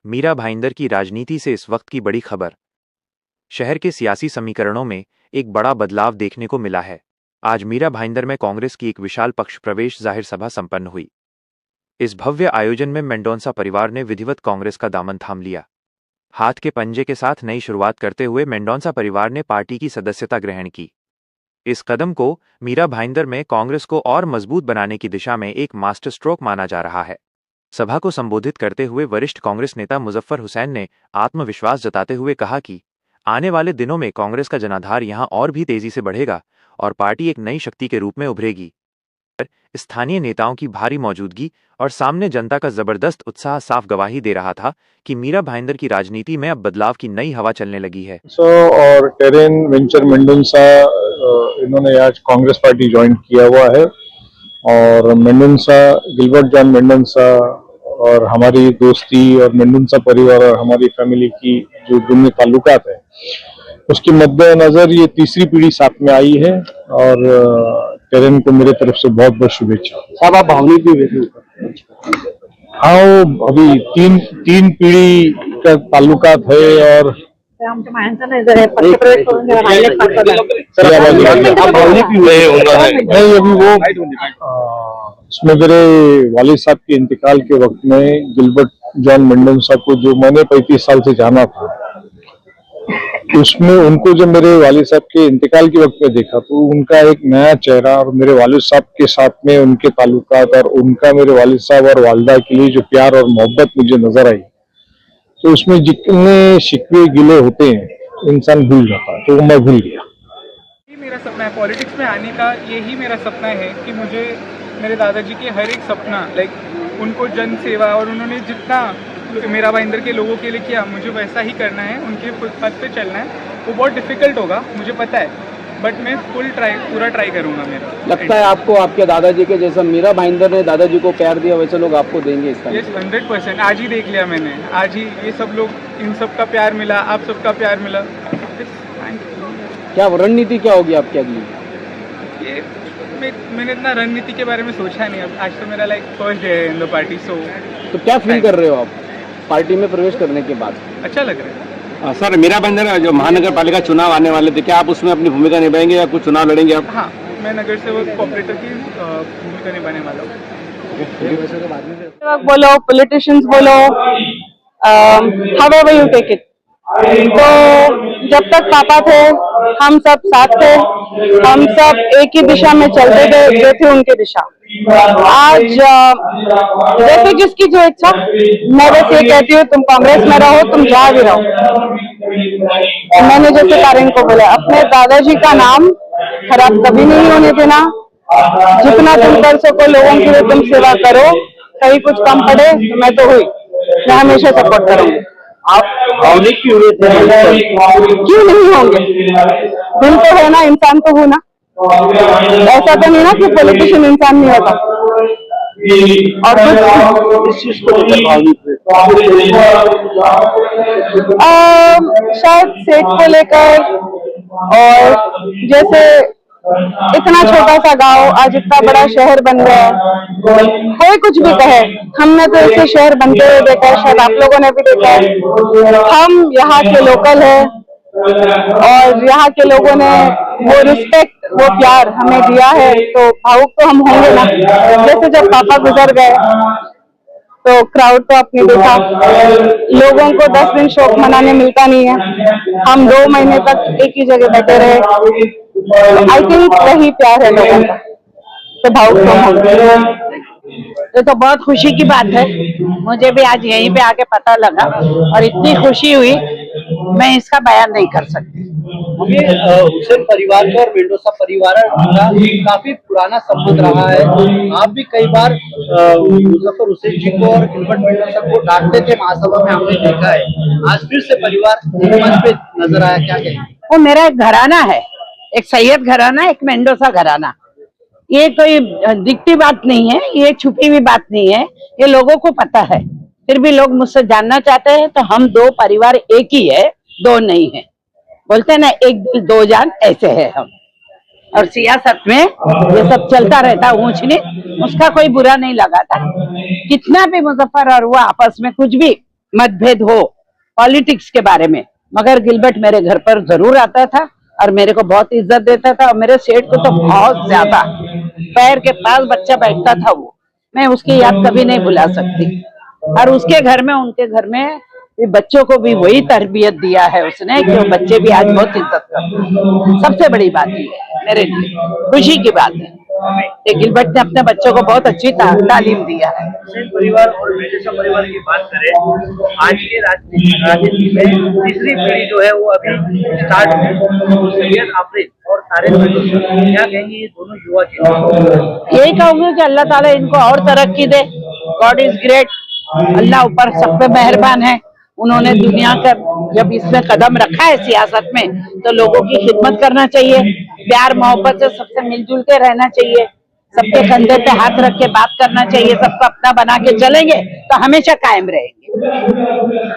मीरा भाईंदर की राजनीति से इस वक्त की बड़ी खबर। शहर के सियासी समीकरणों में एक बड़ा बदलाव देखने को मिला है। आज मीरा भाईंदर में कांग्रेस की एक विशाल पक्ष प्रवेश जाहिर सभा संपन्न हुई। इस भव्य आयोजन में मेंडोंसा परिवार ने विधिवत कांग्रेस का दामन थाम लिया। हाथ के पंजे के साथ नई शुरुआत करते हुए मेंडोंसा परिवार ने पार्टी की सदस्यता ग्रहण की। इस कदम को मीरा भाईंदर में कांग्रेस को और मजबूत बनाने की दिशा में एक मास्टर स्ट्रोक माना जा रहा है। सभा को संबोधित करते हुए वरिष्ठ कांग्रेस नेता मुजफ्फर हुसैन ने आत्मविश्वास जताते हुए कहा कि आने वाले दिनों में कांग्रेस का जनाधार यहां और भी तेजी से बढ़ेगा और पार्टी एक नई शक्ति के रूप में उभरेगी। स्थानीय नेताओं की भारी मौजूदगी और सामने जनता का जबरदस्त उत्साह साफ गवाही दे रहा था कि मीरा भाईंदर की राजनीति में अब बदलाव की नई हवा चलने लगी है। और टेरेन वेंचर मेंडोंसा इन्होंने आज कांग्रेस पार्टी ज्वाइन किया हुआ है और मेंडोंसा गिलबर्ट जॉन मेंडोंसा और हमारी दोस्ती और मेंडोंसा परिवार और हमारी फैमिली की जो दुनिया ताल्लुकात है उसके मद्देनजर ये तीसरी पीढ़ी साथ में आई है और टेरेन को मेरे तरफ से बहुत बहुत शुभेच्छा। साहब आप भावनिक भी हुए। हाँ, अभी तीन पीढ़ी का ताल्लुकात है और नहीं अभी वो उसमें मेरे वालिद साहब के इंतकाल के वक्त में गिलबर्ट जॉन मेंडोंसा को जो मैंने 35 साल से जाना था उसमें उनको जब मेरे वालिद साहब के इंतकाल के वक्त में देखा तो उनका एक नया चेहरा और मेरे वालिद साहब के साथ में उनके ताल्लुकात और उनका मेरे वालिद साहब और वालिदा के लिए जो प्यार और मोहब्बत मुझे नजर आई तो उसमें जितने शिकवे गिले होते हैं इंसान भूल जाता है, तो वो मैं भूल गया। मेरा सपना है पॉलिटिक्स में आने का, यही मेरा सपना है कि मुझे मेरे दादाजी के हर एक सपना उनको जन सेवा और उन्होंने जितना मीरा भाईंदर के लोगों के लिए किया मुझे वैसा ही करना है, उनके पथ पे चलना है। वो बहुत डिफिकल्ट होगा मुझे पता है, बट मैं पूरा ट्राई करूंगा। मेरा लगता है आपको आपके दादाजी के जैसा मीरा भाईंदर ने दादाजी को प्यार दिया वैसे लोग आपको देंगे इसका? यस 100%। आज ही देख लिया मैंने, आज ही ये सब लोग, इन सब का प्यार मिला, आप सबका प्यार मिला। क्या रणनीति क्या होगी आपकी अगली? ये मैंने इतना रणनीति के बारे में सोचा नहीं। अब आज तो मेरा फर्स्ट डे है इन द पार्टी। तो क्या फील कर रहे हो आप पार्टी में प्रवेश करने के बाद? अच्छा लग रहा है। सर, मीरा भाईंदर जो महानगर पालिका चुनाव आने वाले थे, क्या आप उसमें अपनी भूमिका निभाएंगे या कुछ चुनाव लड़ेंगे आप? हाँ, मैं नगर सेवक कोऑपरेटर की भूमिका निभाने वाला हूँ। बोलो, पॉलिटिशियंस बोलो, हाउएवर यू टेक इट। तो जब तक पापा थे हम सब साथ थे, हम सब एक ही दिशा में चलते थे, जो थे उनकी दिशा। आज जैसे जिसकी जो इच्छा, मैं बस ये कहती हूँ तुम कांग्रेस में रहो, तुम जहाँ भी रहो। मैंने जैसे तारिन को बोला, अपने दादाजी का नाम खराब कभी नहीं होने देना। जितना तुम कर सको लोगों के लिए तुम सेवा करो, कहीं कुछ कम पड़े तो मैं तो हुई, मैं हमेशा सपोर्ट करूंगी। आप भावनिक क्यों हुए थे? क्यों नहीं होंगे? दिल तो है ना, इंसान तो हूँ ना। ऐसा तो नहीं ना कि पॉलिटिशियन इंसान नहीं होता। और इस चीज को लेकर भावनिक शायद सेठ को लेकर, और जैसे इतना छोटा सा गांव आज इतना बड़ा शहर बन गया है। कोई कुछ भी कहे, हमने तो इसे शहर बनते हुए देखा है, शायद आप लोगों ने भी देखा है। हम यहाँ के लोकल है और यहाँ के लोगों ने वो रिस्पेक्ट, वो प्यार हमें दिया है, तो भावुक तो हम होंगे ना। जैसे जब पापा गुजर गए तो क्राउड तो आपने देखा, लोगों को 10 दिन शोक मनाने मिलता नहीं है। हम 2 महीने तक एक ही जगह बैठे रहे। आई थिंक वही प्यार है लोगों का, तो भावुक तो होंगे। ये तो बहुत खुशी की बात है। मुझे भी आज यहीं पे आके पता लगा और इतनी खुशी हुई, मैं इसका बयान नहीं कर सकती। हुसैन परिवार का और मेंडोंसा परिवार का काफी पुराना संबंध रहा है। आप भी कई बार मुजफ्फर हुसैन जी को और गिलबर्ट मेंडोंसा को डांटते थे महासभा में, हमने देखा है। आज फिर से परिवार मंच पे नजर आया, क्या कहेंगे? वो मेरा एक घराना है, एक सैयद घराना, एक मेंडोंसा घराना। ये कोई दिखती बात नहीं है, ये छुपी हुई बात नहीं है, ये लोगों को पता है। फिर भी लोग मुझसे जानना चाहते हैं, तो हम 2 परिवार एक ही है, 2 नहीं है। बोलते हैं ना, एक दिल 2 जान, ऐसे है हम। और सियासत में ये सब चलता रहता, ऊंच नीच, उसका कोई बुरा नहीं लगाता। कितना भी मुजफ्फर और हुआ आपस में कुछ भी, मतभेद हो पॉलिटिक्स के बारे में, मगर गिलबर्ट मेरे घर पर जरूर आता था और मेरे को बहुत इज्जत देता था और मेरे सेठ को तो बहुत ज्यादा। पैर के पास बच्चा बैठता था वो, मैं उसकी याद कभी नहीं भुला सकती। और उसके घर में, उनके घर में बच्चों को भी वही तरबियत दिया है उसने कि वो बच्चे भी आज बहुत इज्जत करते हैं। सबसे बड़ी बात ये है मेरे लिए, खुशी की बात है कि गिलबर्ट ने अपने बच्चों को बहुत अच्छी तालीम दिया है। हुसैन परिवार और मेंडोसा परिवार की बात करें तो आज के राजनीति में तीसरी पीढ़ी जो है वो अभी स्टार्ट हुई, तो सैयद आफरीद और तारिक मेंडोसा, क्या कहेंगे ये दोनों युवा के? यही कहूंगी कि अल्लाह ताला इनको और तरक्की दे। गॉड इज ग्रेट, अल्लाह ऊपर सब पे मेहरबान है। उन्होंने दुनिया का जब इसमें कदम रखा है सियासत में, तो लोगों की खिदमत करना चाहिए, प्यार मोहब्बत से सबसे मिलजुल के रहना चाहिए, सबके कंधे पे हाथ रख के बात करना चाहिए, सबको अपना बना के चलेंगे तो हमेशा कायम रहेंगे।